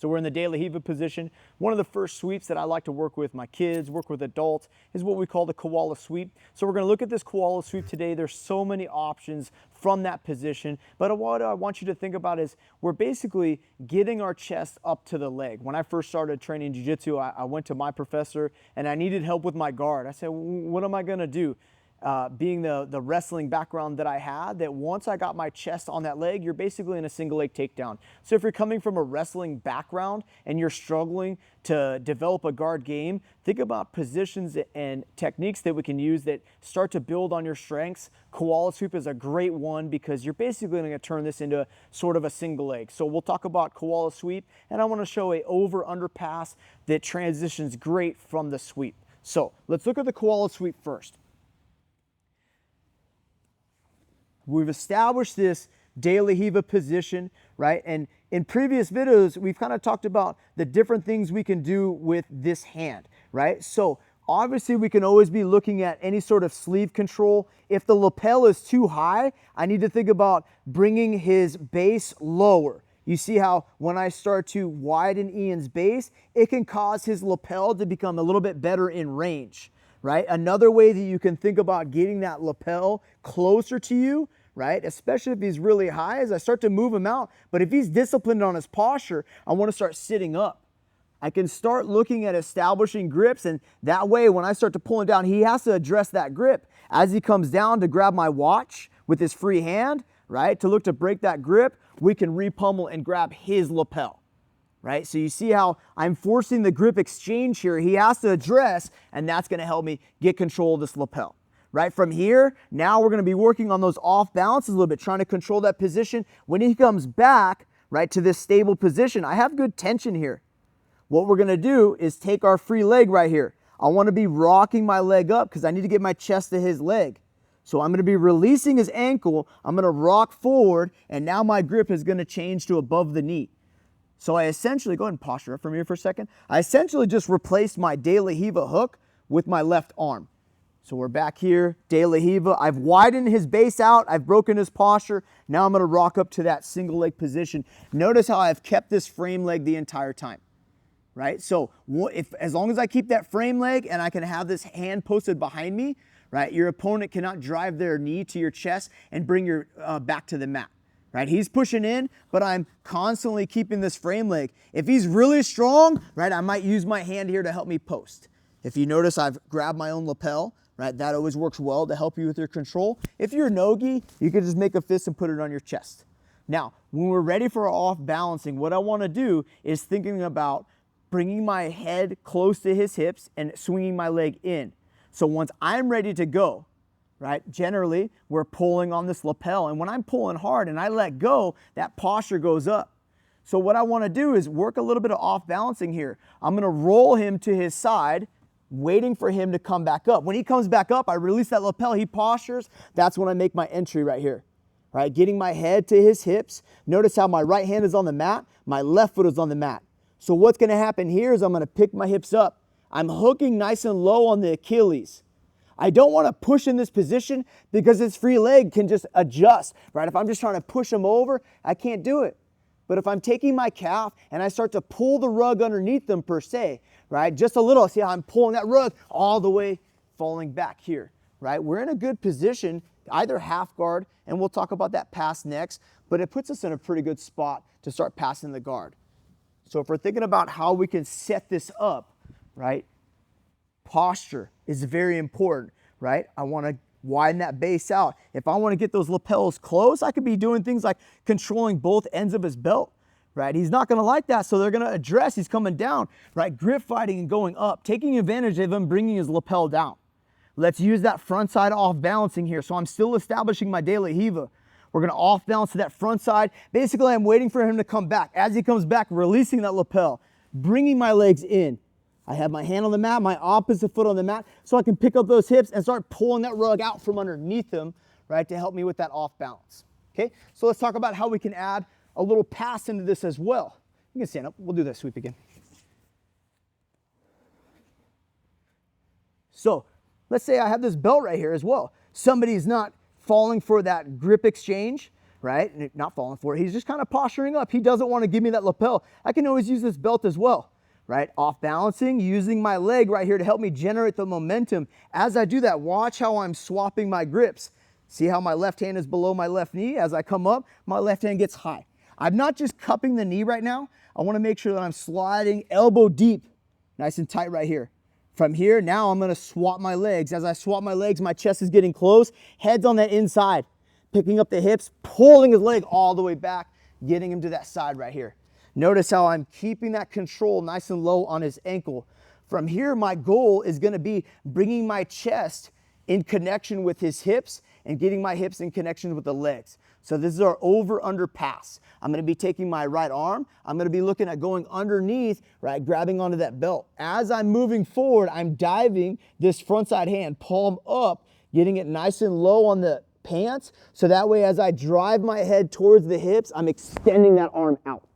So we're in the De La Riva position. One of the first sweeps that I like to work with my kids, work with adults, is what we call the Koala Sweep. So we're gonna look at this Koala Sweep today. There's so many options from that position, but what I want you to think about is we're basically getting our chest up to the leg. When I first started training Jiu-Jitsu, I went to my professor and I needed help with my guard. I said, what am I gonna do? Being the wrestling background that I had, that once I got my chest on that leg, you're basically in a single leg takedown. So if you're coming from a wrestling background and you're struggling to develop a guard game, think about positions and techniques that we can use that start to build on your strengths. Koala Sweep is a great one because you're basically going to turn this into sort of a single leg. So we'll talk about Koala Sweep, and I want to show a over-under pass that transitions great from the sweep. So let's look at the Koala Sweep first. We've established this De La Riva position, right? And in previous videos, we've kind of talked about the different things we can do with this hand, right? So obviously we can always be looking at any sort of sleeve control. If the lapel is too high, I need to think about bringing his base lower. You see how when I start to widen Ian's base, it can cause his lapel to become a little bit better in range, right? Another way that you can think about getting that lapel closer to you, right, especially if he's really high, is I start to move him out. But if he's disciplined on his posture, I want to start sitting up. I can start looking at establishing grips, and that way when I start to pull him down, he has to address that grip. As he comes down to grab my watch with his free hand, right, to look to break that grip, we can re-pummel and grab his lapel. Right? So you see how I'm forcing the grip exchange here. He has to address, and that's going to help me get control of this lapel. Right? From here, now we're going to be working on those off balances a little bit, trying to control that position. When he comes back, right, to this stable position, I have good tension here. What we're going to do is take our free leg right here. I want to be rocking my leg up because I need to get my chest to his leg. So I'm going to be releasing his ankle. I'm going to rock forward, and now my grip is going to change to above the knee. So I essentially, go ahead and posture up from here for a second. I essentially just replaced my De La Riva hook with my left arm. So we're back here, De La Riva. I've widened his base out. I've broken his posture. Now I'm going to rock up to that single leg position. Notice how I've kept this frame leg the entire time, right? So as long as I keep that frame leg and I can have this hand posted behind me, right, your opponent cannot drive their knee to your chest and bring your back to the mat. Right, he's pushing in, but I'm constantly keeping this frame leg. If he's really strong, right, I might use my hand here to help me post. If you notice, I've grabbed my own lapel, right, that always works well to help you with your control. If you're no-gi, you can just make a fist and put it on your chest. Now, when we're ready for our off balancing, what I want to do is thinking about bringing my head close to his hips and swinging my leg in. So once I'm ready to go, right, generally we're pulling on this lapel, and when I'm pulling hard and I let go, that posture goes up. So what I want to do is work a little bit of off balancing here. I'm going to roll him to his side, waiting for him to come back up. When he comes back up, I release that lapel, he postures. That's when I make my entry right here, right, getting my head to his hips. Notice how my right hand is on the mat, my left foot is on the mat. So what's going to happen here is I'm going to pick my hips up. I'm hooking nice and low on the Achilles. I don't want to push in this position because his free leg can just adjust, right? If I'm just trying to push him over, I can't do it. But if I'm taking my calf and I start to pull the rug underneath them per se, right? Just a little, see how I'm pulling that rug all the way falling back here, right? We're in a good position, either half guard, and we'll talk about that pass next, but it puts us in a pretty good spot to start passing the guard. So if we're thinking about how we can set this up, right? Posture is very important, right? I want to widen that base out. If I want to get those lapels close, I could be doing things like controlling both ends of his belt, right? He's not going to like that, so they're going to address, he's coming down, right? Grip fighting and going up, taking advantage of him bringing his lapel down. Let's use that front side off balancing here. So I'm still establishing my De La Riva. We're going to off balance to that front side. Basically, I'm waiting for him to come back. As he comes back, releasing that lapel, bringing my legs in. I have my hand on the mat, my opposite foot on the mat, so I can pick up those hips and start pulling that rug out from underneath him, right, to help me with that off balance. Okay, so let's talk about how we can add a little pass into this as well. You can stand up. We'll do that sweep again. So let's say I have this belt right here as well. Somebody's not falling for that grip exchange, right? And not falling for it. He's just kind of posturing up. He doesn't want to give me that lapel. I can always use this belt as well, right? Off balancing, using my leg right here to help me generate the momentum. As I do that, watch how I'm swapping my grips. See how my left hand is below my left knee? As I come up, my left hand gets high. I'm not just cupping the knee right now. I want to make sure that I'm sliding elbow deep, nice and tight right here. From here, now I'm going to swap my legs. As I swap my legs, my chest is getting close. Head's on that inside. Picking up the hips, pulling his leg all the way back, getting him to that side right here. Notice how I'm keeping that control nice and low on his ankle. From here, my goal is going to be bringing my chest in connection with his hips and getting my hips in connection with the legs. So this is our over-under pass. I'm going to be taking my right arm. I'm going to be looking at going underneath, right, grabbing onto that belt. As I'm moving forward, I'm diving this front side hand, palm up, getting it nice and low on the pants. So that way, as I drive my head towards the hips, I'm extending that arm out.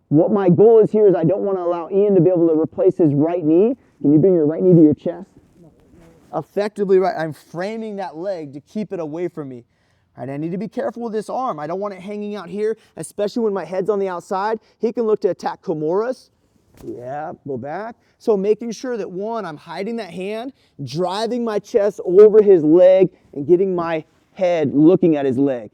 What my goal is here is I don't want to allow Ian to be able to replace his right knee. Can you bring your right knee to your chest? Effectively, right, I'm framing that leg to keep it away from me. Right, I need to be careful with this arm. I don't want it hanging out here, especially when my head's on the outside. He can look to attack Kimuras. Yeah, go back. So making sure that one, I'm hiding that hand, driving my chest over his leg and getting my head looking at his leg.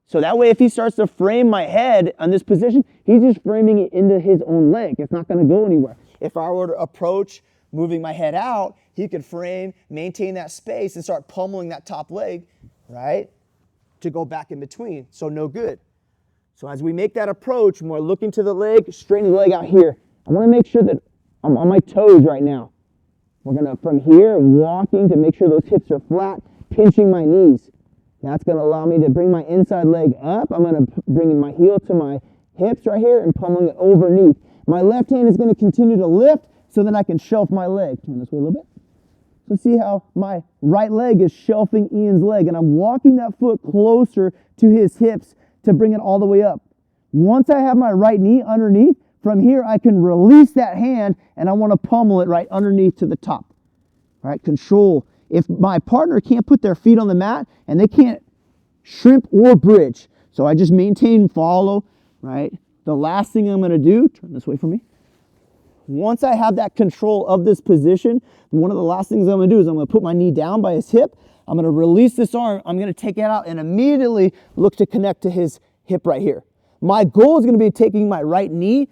So that way, if he starts to frame my head on this position, he's just framing it into his own leg. It's not going to go anywhere. If I were to approach moving my head out, he could frame, maintain that space, and start pummeling that top leg, right, to go back in between. So no good. So as we make that approach, when we're looking to the leg, straighten the leg out here. I want to make sure that I'm on my toes right now. We're going to, from here, walking to make sure those hips are flat, pinching my knees. That's going to allow me to bring my inside leg up. I'm going to bring my heel to my hips right here and pummeling it overneath. My left hand is going to continue to lift so that I can shelf my leg. Turn this way a little bit. So see how my right leg is shelving Ian's leg, and I'm walking that foot closer to his hips to bring it all the way up. Once I have my right knee underneath, from here I can release that hand, and I want to pummel it right underneath to the top. All right, control. If my partner can't put their feet on the mat and they can't shrimp or bridge, so I just maintain follow, right? The last thing I'm going to do, turn this way for me. Once I have that control of this position, one of the last things I'm going to do is I'm going to put my knee down by his hip. I'm going to release this arm. I'm going to take it out and immediately look to connect to his hip right here. My goal is going to be taking my right knee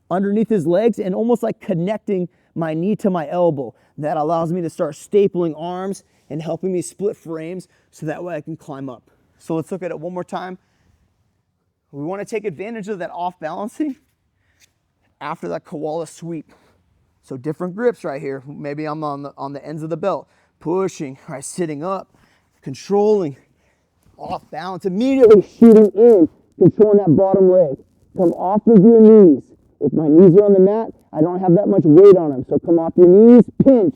underneath his legs and almost like connecting my knee to my elbow. That allows me to start stapling arms and helping me split frames so that way I can climb up. So let's look at it one more time. We want to take advantage of that off balancing after that koala sweep. So different grips right here. Maybe I'm on the ends of the belt, pushing, right, sitting up, controlling, off balance, immediately shooting in, controlling that bottom leg. Come off of your knees. If my knees are on the mat, I don't have that much weight on them. So come off your knees, pinch.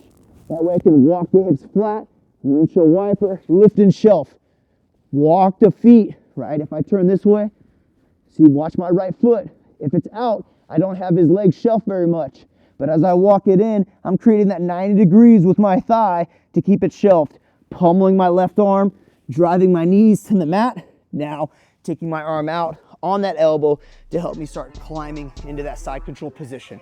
That way I can walk the hips flat, windshield wiper, lift and shelf. Walk the feet, right? If I turn this way, see, watch my right foot. If it's out, I don't have his leg shelf very much. But as I walk it in, I'm creating that 90 degrees with my thigh to keep it shelved. Pummeling my left arm, driving my knees to the mat. Now taking my arm out on that elbow to help me start climbing into that side control position.